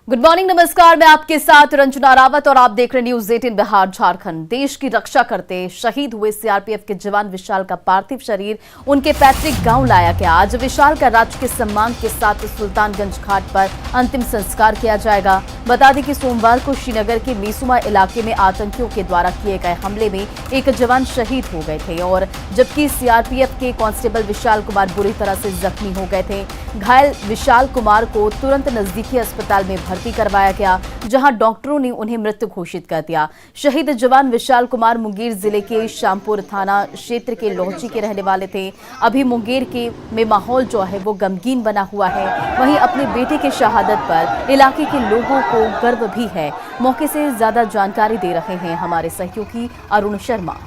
Good morning, नमस्कार। मैं आपके साथ रंजना रावत और आप देख रहे न्यूज 18 बिहार झारखंड। देश की रक्षा करते शहीद हुए सीआरपीएफ के जवान विशाल का पार्थिव शरीर उनके पैतृक गांव लाया गया। आज विशाल का राजकीय सम्मान के साथ सुल्तानगंज घाट पर अंतिम संस्कार किया जाएगा। बता दें कि सोमवार को श्रीनगर के मेसुमा इलाके में आतंकियों के द्वारा किए गए हमले में एक जवान शहीद हो गए थे और जबकि सीआरपीएफ के कांस्टेबल विशाल कुमार बुरी तरह से जख्मी हो गए थे। घायल विशाल कुमार को तुरंत नजदीकी अस्पताल में भर्ती करवाया गया, जहां डॉक्टरों ने उन्हें मृत घोषित कर दिया। शहीद जवान विशाल कुमार मुंगेर जिले के श्यामपुर थाना क्षेत्र के लोहची के रहने वाले थे। अभी मुंगेर में माहौल जो है वो गमगीन बना हुआ है। वहीं अपने बेटे की शहादत पर इलाके के लोगों को गर्व भी है। मौके से ज्यादा जानकारी दे रहे हैं हमारे सहयोगी अरुण शर्मा।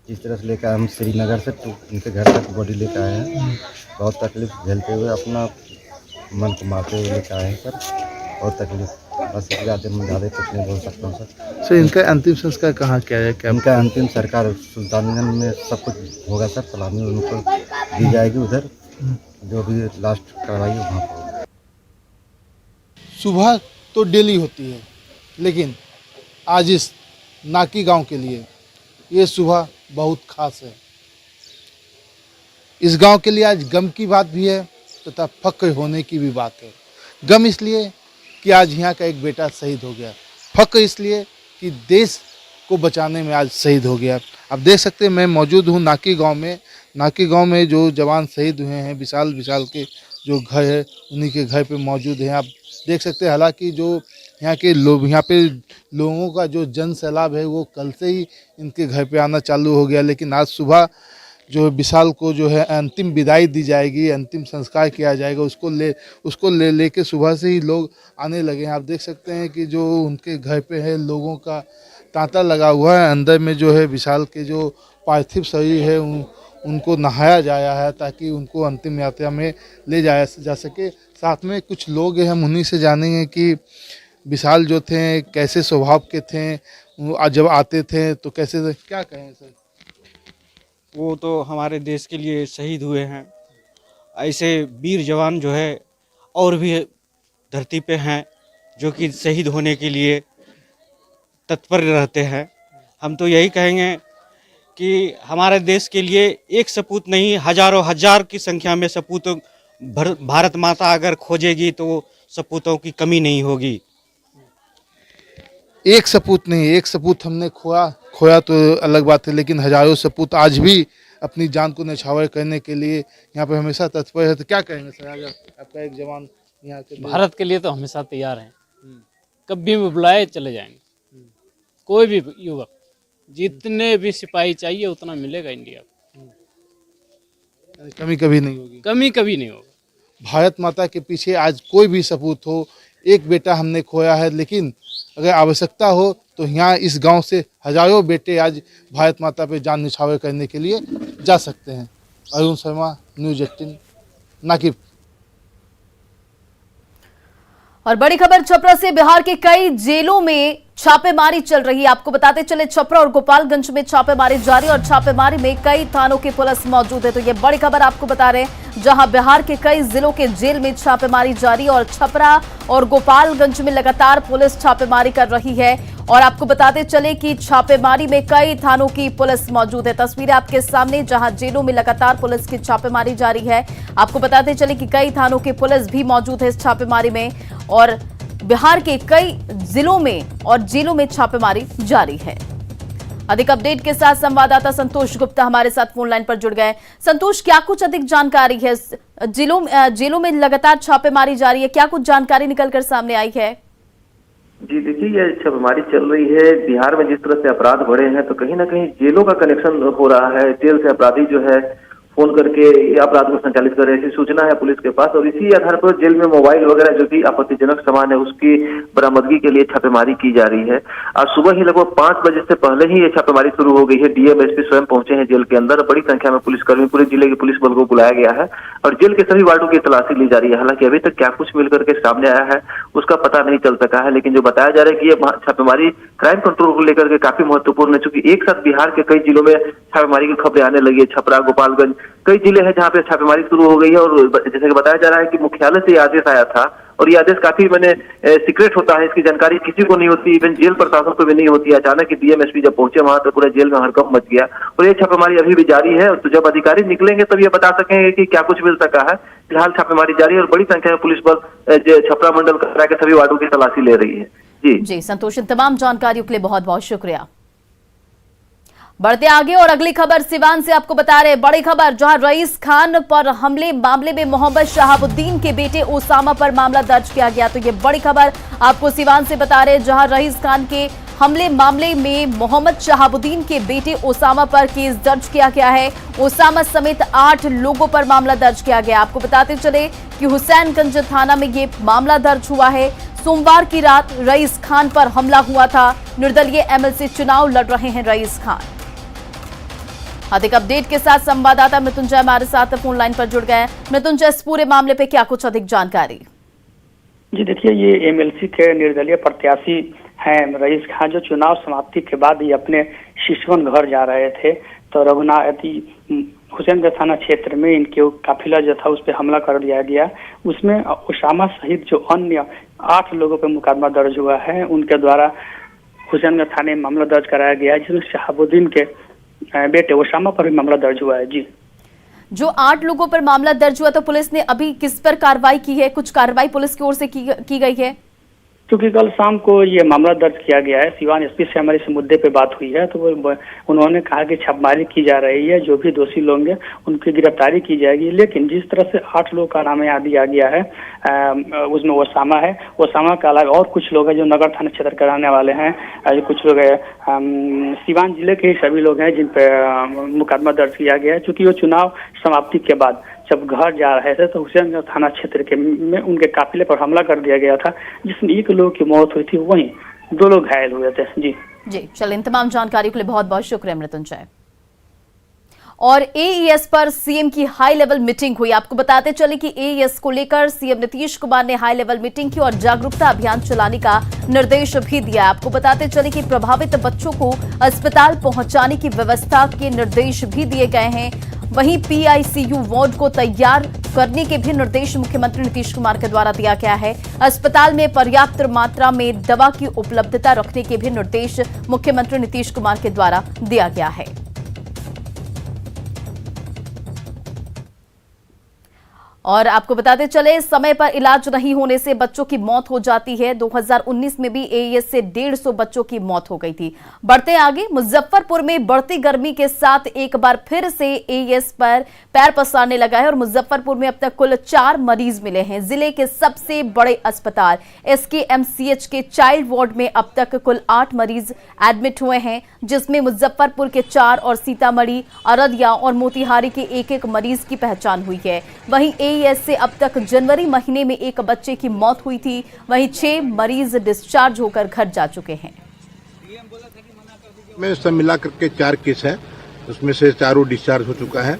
जिस तरह से लेकर हम श्रीनगर से तो उनके घर तक बॉडी लेकर आए हैं। बहुत तकलीफ झेलते हुए अपना मन को मारते हुए लेकर आए हैं सर। बहुत तकलीफ, बस ज़्यादा कुछ नहीं बोल सकता हूँ सर। इनका अंतिम संस्कार कहाँ किया है? क्या इनका अंतिम संस्कार सुल्तानगंज में सब कुछ होगा सर। सलामी उनको दी जाएगी, उधर जो भी लास्ट कार्रवाई वहाँ पर। सुबह तो डेली होती है, लेकिन आज इस नाकी गांव के लिए ये सुबह बहुत खास है। इस गांव के लिए आज गम की बात भी है तथा फक्र होने की भी बात है। गम इसलिए कि आज यहाँ का एक बेटा शहीद हो गया, फक्र इसलिए कि देश को बचाने में आज शहीद हो गया। आप देख सकते हैं मैं मौजूद हूँ नाकी गांव में। नाकी गांव में जो जवान शहीद हुए हैं, विशाल के जो घर है उन्हीं के घर पे मौजूद हैं। आप देख सकते हैं हालांकि जो यहाँ के लोग, यहाँ पे लोगों का जो जन सैलाब है वो कल से ही इनके घर पे आना चालू हो गया, लेकिन आज सुबह जो विशाल को जो है अंतिम विदाई दी जाएगी, अंतिम संस्कार किया जाएगा। उसको ले के सुबह से ही लोग आने लगे हैं। आप देख सकते हैं कि जो उनके घर पे है लोगों का तांता लगा हुआ है। अंदर में जो है विशाल के जो पार्थिव शरीर है उनको नहाया जाया है ताकि उनको अंतिम यात्रा में ले जाया जा सके। साथ में कुछ लोग हैं, हम उन्हीं से जानेंगे कि विशाल जो थे कैसे स्वभाव के थे, जब आते थे तो कैसे थे, क्या कहें सर? वो तो हमारे देश के लिए शहीद हुए हैं। ऐसे वीर जवान जो है और भी धरती पे हैं जो कि शहीद होने के लिए तत्पर रहते हैं। हम तो यही कहेंगे कि हमारे देश के लिए एक सपूत नहीं, हजारों हजार की संख्या में सपूत भारत माता अगर खोजेगी तो सपूतों की कमी नहीं होगी। एक सपूत नहीं, एक सपूत हमने खोया तो अलग बात है, लेकिन हजारों सपूत आज भी अपनी जान को न्यौछावर करने के लिए यहाँ पे हमेशा तत्पर है। तो क्या कहेंगे सर, अगर आपका एक जवान यहाँ के भारत के लिए तो हमेशा तैयार हैं। कभी भी बुलाए चले जाएंगे। कोई भी युवक, जितने भी सिपाही चाहिए उतना मिलेगा इंडिया को। कमी कभी नहीं होगी, कमी कभी नहीं होगा। भारत माता के पीछे आज कोई भी सपूत हो। एक बेटा हमने खोया है, लेकिन अगर आवश्यकता हो तो यहाँ इस गांव से हजारों बेटे आज भारत माता पे जान न्यौछावर करने के लिए जा सकते हैं। अरुण शर्मा, न्यूज 18 नाकी। और बड़ी खबर छपरा से, बिहार के कई जेलों में छापेमारी चल रही है। आपको बताते चले छपरा और गोपालगंज में छापेमारी जारी और छापेमारी में कई थानों की पुलिस मौजूद है। तो ये बड़ी खबर आपको बता रहे हैं, जहां बिहार के कई जिलों के जेल में छापेमारी जारी और छपरा और गोपालगंज में लगातार पुलिस छापेमारी कर रही है। और आपको बताते चले कि छापेमारी में कई थानों की पुलिस मौजूद है। तस्वीरें आपके सामने, जहां जेलों में लगातार पुलिस की छापेमारी जारी है। आपको बताते चले कि कई थानों की पुलिस भी मौजूद है इस छापेमारी में और बिहार के कई जिलों में और जेलों में छापेमारी जारी है। अधिक अपडेट के साथ संवाददाता संतोष गुप्ता हमारे साथ फोन लाइन पर जुड़ गए। संतोष, क्या कुछ अधिक जानकारी है? जेलों में लगातार छापेमारी जारी है, क्या कुछ जानकारी निकलकर सामने आई है? जी देखिए, यह छापेमारी चल रही है। बिहार में जिस तरह से अपराध बढ़े हैं तो कहीं ना कहीं जेलों का कनेक्शन हो रहा है। जेल से अपराधी जो है फोन करके अपराध को संचालित कर रहे, ऐसी सूचना है पुलिस के पास। और इसी आधार पर जेल में मोबाइल वगैरह जो कि आपत्तिजनक सामान है उसकी बरामदगी के लिए छापेमारी की जा रही है। आज सुबह ही लगभग 5 बजे से पहले ही ये छापेमारी शुरू हो गई है। डीएम एसपी स्वयं पहुंचे हैं जेल के अंदर। बड़ी संख्या में पुलिसकर्मी, पूरे जिले के पुलिस बल को बुलाया गया है और जेल के सभी वार्डों की तलाशी ली जा रही है। हालांकि अभी तक क्या कुछ मिलकर के सामने आया है उसका पता नहीं चल सका है, लेकिन जो बताया जा रहा है कि ये छापेमारी क्राइम कंट्रोल को लेकर के काफी महत्वपूर्ण है, चूंकि एक साथ बिहार के कई जिलों में छापेमारी की खबरें आने लगी है। छपरा, गोपालगंज, कई जिले हैं जहां पे छापेमारी शुरू हो गई है। और जैसे कि बताया जा रहा है कि मुख्यालय से ये आदेश आया था और ये आदेश काफी सीक्रेट होता है, इसकी जानकारी किसी को नहीं होती, इवन जेल प्रशासन को भी नहीं होती है। अचानक डीएम एसपी जब पहुंचे वहां तो पूरे जेल में हड़कंप मच गया और ये छापेमारी अभी भी जारी है। तो जब अधिकारी निकलेंगे तब ये बता सकेंगे कि क्या कुछ मिल सका है। फिलहाल छापेमारी जारी है और बड़ी संख्या में पुलिस बल छपरा मंडल के सभी वार्डों की तलाशी ले रही है। जी संतोष, इन तमाम जानकारियों के लिए बहुत बहुत शुक्रिया। बढ़ते आगे और अगली खबर सिवान से आपको बता रहे, बड़ी खबर, जहां रईस खान पर हमले मामले में मोहम्मद शहाबुद्दीन के बेटे ओसामा पर मामला दर्ज किया गया। तो ये बड़ी खबर आपको सिवान से बता रहे, जहां रईस खान के हमले मामले में मोहम्मद शहाबुद्दीन के बेटे ओसामा पर केस दर्ज किया गया है। ओसामा समेत 8 लोगों पर मामला दर्ज किया गया। आपको बताते चले कि हुसैनगंज थाना में ये मामला दर्ज हुआ है। सोमवार की रात रईस खान पर हमला हुआ था। निर्दलीय एमएलसी चुनाव लड़ रहे हैं रईस खान। अधिक अपडेट के साथ संवाददाता मृत्युंजय हमारे साथ फोन लाइन पर जुड़ गए हैं। मृत्युंजय, इस पूरे मामले पे क्या कुछ अधिक जानकारी? जी देखिए, ये एमएलसी के निर्दलीय प्रत्याशी हैं रईस खान, जो चुनाव समाप्ति के बाद ही अपने शिशवन घर जा रहे थे तो रघुनाथी हुसैनगंज थाना क्षेत्र में इनके काफिला जो था उस पर हमला कर दिया गया। उसमें ओसामा सहित जो अन्य 8 लोगों पर मुकदमा दर्ज हुआ है, उनके द्वारा हुसैनगंज थाने में मामला दर्ज कराया गया है, जिसमें शहाबुद्दीन के बेटे ओसामा पर भी मामला दर्ज हुआ है। जी, जो 8 लोगों पर मामला दर्ज हुआ तो पुलिस ने अभी किस पर कार्रवाई की है? कुछ कार्रवाई पुलिस की ओर से की गई है? क्योंकि कल शाम को ये मामला दर्ज किया गया है, सिवान एसपी से हमारी इस मुद्दे पे बात हुई है तो उन्होंने कहा कि छापेमारी की जा रही है, जो भी दोषी लोग हैं उनकी गिरफ्तारी की जाएगी। लेकिन जिस तरह से 8 लोग का नाम यहाँ दिया गया है, उसमें ओसामा है, ओसामा के अलावा और कुछ लोग हैं जो नगर थाना क्षेत्र के रहने वाले हैं, कुछ लोग सिवान जिले के ही सभी लोग हैं जिन पर मुकदमा दर्ज किया गया है। चूंकि वो चुनाव समाप्ति के बाद जब घर जा रहे थे तो हुसैनगंज थाना क्षेत्र के में उनके काफिले पर हमला कर दिया गया था, जिसमें 1 लोग की मौत हुई थी, वहीं 2 लोग घायल हुए थे। जी चलिए, इन तमाम जानकारी के लिए बहुत बहुत शुक्रिया मृत्युंजय। और एईएस पर सीएम की हाई लेवल मीटिंग हुई। आपको बताते चले कि एईएस को लेकर सीएम नीतीश कुमार ने हाई लेवल मीटिंग की और जागरूकता अभियान चलाने का निर्देश भी दिया। आपको बताते चले कि प्रभावित बच्चों को अस्पताल पहुंचाने की व्यवस्था के निर्देश भी दिए गए हैं। वहीं पीआईसीयू वार्ड को तैयार करने के भी निर्देश मुख्यमंत्री नीतीश कुमार के द्वारा दिया गया है। अस्पताल में पर्याप्त मात्रा में दवा की उपलब्धता रखने के भी निर्देश मुख्यमंत्री नीतीश कुमार के द्वारा दिया गया है। और आपको बताते चले, समय पर इलाज नहीं होने से बच्चों की मौत हो जाती है। 2019 में भी एईएस से 150 बच्चों की मौत हो गई थी। बढ़ते आगे, मुजफ्फरपुर में बढ़ती गर्मी के साथ एक बार फिर से एईएस पर पैर पसारने लगा है और मुजफ्फरपुर में अब तक कुल 4 मरीज मिले हैं। जिले के सबसे बड़े अस्पताल एसकेएमसीएच के चाइल्ड वार्ड में अब तक कुल 8 मरीज एडमिट हुए हैं, जिसमें मुजफ्फरपुर के 4 और सीतामढ़ी, अररिया और मोतिहारी के 1-1 मरीज की पहचान हुई है। वहीं एईएस से अब तक जनवरी महीने में 1 बच्चे की मौत हुई थी। वहीं 6 मरीज डिस्चार्ज होकर घर जा चुके हैं। में सब मिला करके 4 केस है, उसमें से 4 डिस्चार्ज हो चुका है।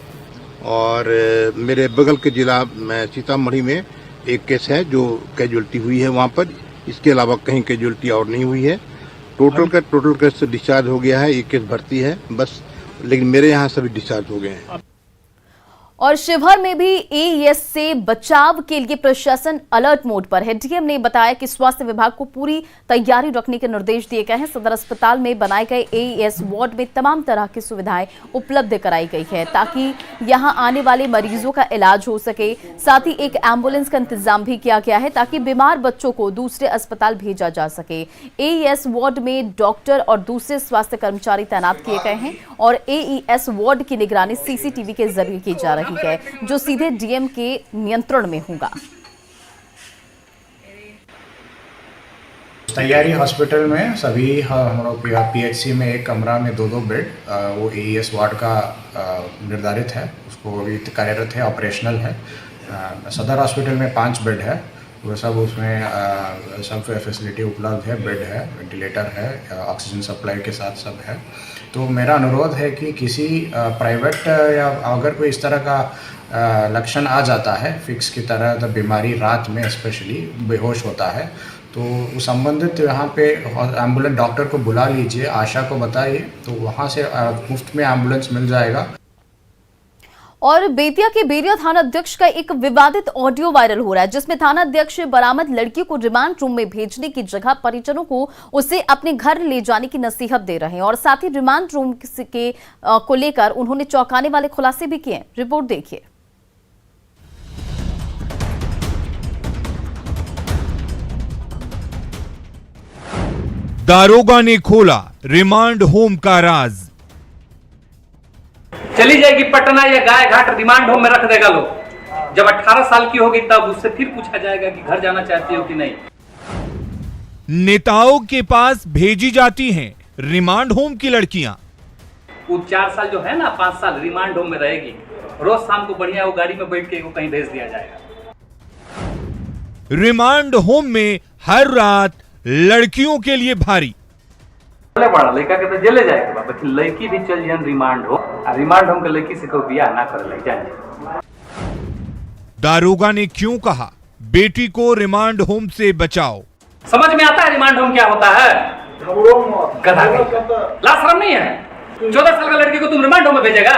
और मेरे बगल के जिला में सीतामढ़ी में 1 केस है जो कैजुअलिटी हुई है वहाँ पर। इसके अलावा कहीं कैजुअलिटी और नहीं हुई है। टोटल केस डिस्चार्ज हो गया है। 1 केस भर्ती है बस, लेकिन मेरे यहाँ सभी डिस्चार्ज हो गए हैं। और शिवहर में भी एईएस से बचाव के लिए प्रशासन अलर्ट मोड पर है। डीएम ने बताया कि स्वास्थ्य विभाग को पूरी तैयारी रखने के निर्देश दिए गए हैं। सदर अस्पताल में बनाए गए एईएस वार्ड में तमाम तरह की सुविधाएं उपलब्ध कराई गई है ताकि यहां आने वाले मरीजों का इलाज हो सके। साथ ही एक एम्बुलेंस का इंतजाम भी किया गया है ताकि बीमार बच्चों को दूसरे अस्पताल भेजा जा सके। एईएस वार्ड में डॉक्टर और दूसरे स्वास्थ्य कर्मचारी तैनात किए गए हैं और एईएस वार्ड की निगरानी सीसीटीवी के जरिए की जा रही है, जो सीधे डीएम के नियंत्रण में होगा। तैयारी हॉस्पिटल में सभी हम लोग PHC में एक कमरा में 2-2 बेड वो AES वार्ड का निर्धारित है, उसको अभी कार्यरत है, ऑपरेशनल है। सदर हॉस्पिटल में 5 बेड है, वो सब उसमें सब फैसिलिटी उपलब्ध है, बेड है, वेंटिलेटर है, ऑक्सीजन सप्लाई के साथ सब है। तो मेरा अनुरोध है कि किसी प्राइवेट या अगर कोई इस तरह का लक्षण आ जाता है फिक्स की तरह, तो बीमारी रात में स्पेशली बेहोश होता है, तो संबंधित यहाँ पे एम्बुलेंस डॉक्टर को बुला लीजिए, आशा को बताइए, तो वहाँ से मुफ्त में एम्बुलेंस मिल जाएगा। और बेतिया के बेरिया थाना अध्यक्ष का एक विवादित ऑडियो वायरल हो रहा है, जिसमें थाना अध्यक्ष बरामद लड़की को रिमांड रूम में भेजने की जगह परिजनों को उसे अपने घर ले जाने की नसीहत दे रहे हैं और साथ ही रिमांड रूम को लेकर उन्होंने चौंकाने वाले खुलासे भी किए। रिपोर्ट देखिए। दारोगा ने खोला रिमांड होम का राज। चली जाएगी पटना या गाय घाट, रिमांड होम में रख देगा लोग। जब 18 साल की होगी तब उससे फिर पूछा जाएगा कि घर जाना चाहती हो कि नहीं। नेताओं के पास भेजी जाती हैं रिमांड होम की लड़कियां। वो 4 साल जो है ना, 5 साल रिमांड होम में रहेगी। रोज शाम को बढ़िया वो गाड़ी में बैठ के वो कहीं भेज दिया जाएगा। रिमांड होम में हर रात लड़कियों के लिए भारी। बड़ा लड़का के तो जेले जाएगा, बाकी लड़की भी चल जाए रिमांड होम के लड़की से कोई ब्याह ना कर ले जाए। दारोगा ने क्यों कहा बेटी को रिमांड होम से बचाओ? समझ में आता है रिमांड होम क्या होता है? गधा लाज शर्म नहीं है? 14 साल का लड़की को तुम रिमांड होम में भेजेगा?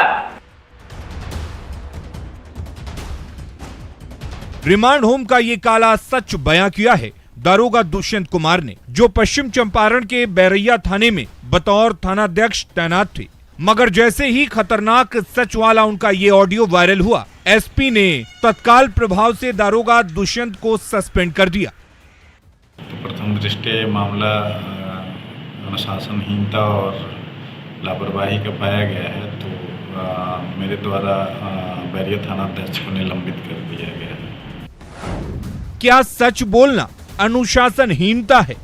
रिमांड होम का ये काला सच बयां किया है दारोगा दुष्यंत कुमार ने, जो पश्चिम चंपारण के बैरैया थाने में बतौर थानाध्यक्ष तैनात थे। मगर जैसे ही खतरनाक सच वाला उनका ये ऑडियो वायरल हुआ, एसपी ने तत्काल प्रभाव से दारोगा दुष्यंत को सस्पेंड कर दिया। तो प्रथम दृष्टया मामला अनुशासनहीनता और लापरवाही का पाया गया है, तो मेरे द्वारा बैरैया थानाध्यक्ष को निलंबित कर दिया गया है। क्या सच बोलना अनुशासनहीनता है?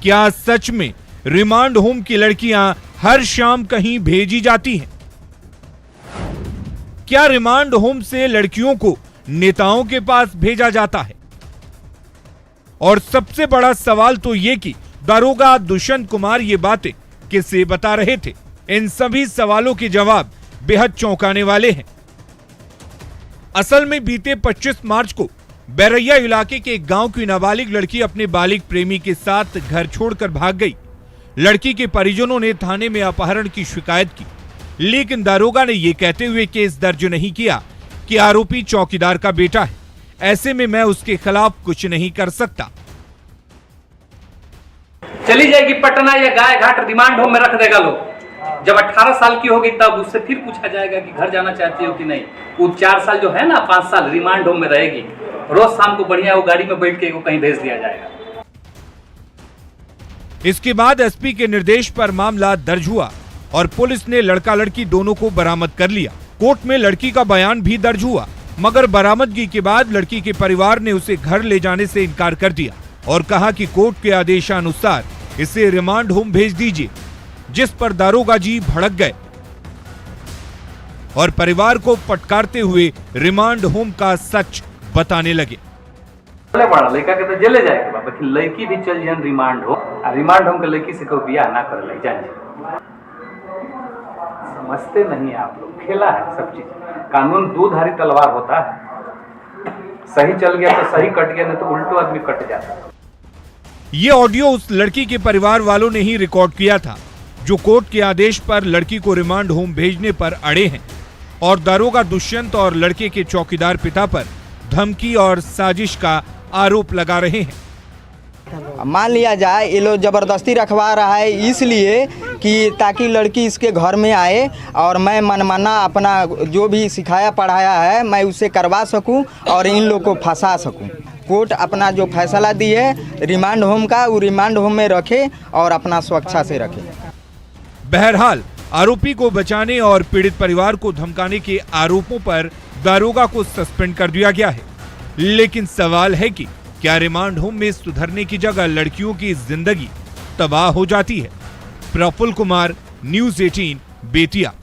क्या सच में रिमांड होम की लड़कियां हर शाम कहीं भेजी जाती हैं? क्या रिमांड होम से लड़कियों को नेताओं के पास भेजा जाता है? और सबसे बड़ा सवाल तो यह कि दारोगा दुष्यंत कुमार ये बातें किसे बता रहे थे? इन सभी सवालों के जवाब बेहद चौंकाने वाले हैं। असल में बीते 25 मार्च को बैरैया इलाके के एक गांव की नाबालिग लड़की अपने बालिग प्रेमी के साथ घर छोड़कर भाग गई। लड़की के परिजनों ने थाने में अपहरण की शिकायत की, लेकिन दारोगा ने यह कहते हुए केस दर्ज नहीं किया कि आरोपी चौकीदार का बेटा है, ऐसे में मैं उसके खिलाफ कुछ नहीं कर सकता। चली जाएगी पटना या गाय घाट, रिमांड होम में रख देगा लोग। जब 18 साल की होगी तब उससे फिर पूछा जाएगा कि घर जाना चाहती हो कि नहीं। वो 4 साल जो है ना, 5 साल रिमांड होम में रहेगी। रोज शाम को बढ़िया वो गाड़ी में बैठ के वो कहीं भेज दिया जाएगा। इसके बाद एसपी के निर्देश पर मामला दर्ज हुआ और पुलिस ने लड़का लड़की दोनों को बरामद कर लिया। कोर्ट में लड़की का बयान भी दर्ज हुआ, मगर बरामदगी के बाद लड़की के परिवार ने उसे घर ले जाने से इनकार कर दिया और कहा कि कोर्ट के आदेशानुसार इसे रिमांड होम भेज दीजिए, जिस पर दारोगा जी भड़क गए और परिवार को फटकारते हुए रिमांड होम का सच बताने लगे। बड़ा लड़का के तो जेले जाएगा, बाकी लड़की भी चल जाए रिमांड होम के लड़की से कोई ब्याह ना कर ले जाए। समझते नहीं आप लोग, खेला है सब चीज। कानून दूधारी तलवार होता है, सही चल गया तो सही कट गया, नहीं तो उल्टो आदमी कट जाता है। ये ऑडियो उस लड़की के परिवार वालों ने ही रिकॉर्ड किया था, जो कोर्ट के आदेश पर लड़की को रिमांड होम भेजने पर अड़े हैं और दारोगा दुष्यंत और लड़के के चौकीदार पिता पर धमकी और साजिश का आरोप लगा रहे हैं। मान लिया जाए ये लोग जबरदस्ती रखवा रहा है इसलिए कि ताकि लड़की इसके घर में आए और मैं मनमाना अपना जो भी सिखाया पढ़ाया है मैं उसे करवा सकूं और इन लोग को फंसा सकूं। कोर्ट अपना जो फैसला दी है रिमांड होम का, वो रिमांड होम में रखे और अपना सुरक्षा से रखे। बहरहाल आरोपी को बचाने और पीड़ित परिवार को धमकाने के आरोपों पर दारोगा को सस्पेंड कर दिया गया है, लेकिन सवाल है कि क्या रिमांड होम में सुधरने की जगह लड़कियों की जिंदगी तबाह हो जाती है? प्रफुल्ल कुमार, न्यूज़ 18, बेतिया।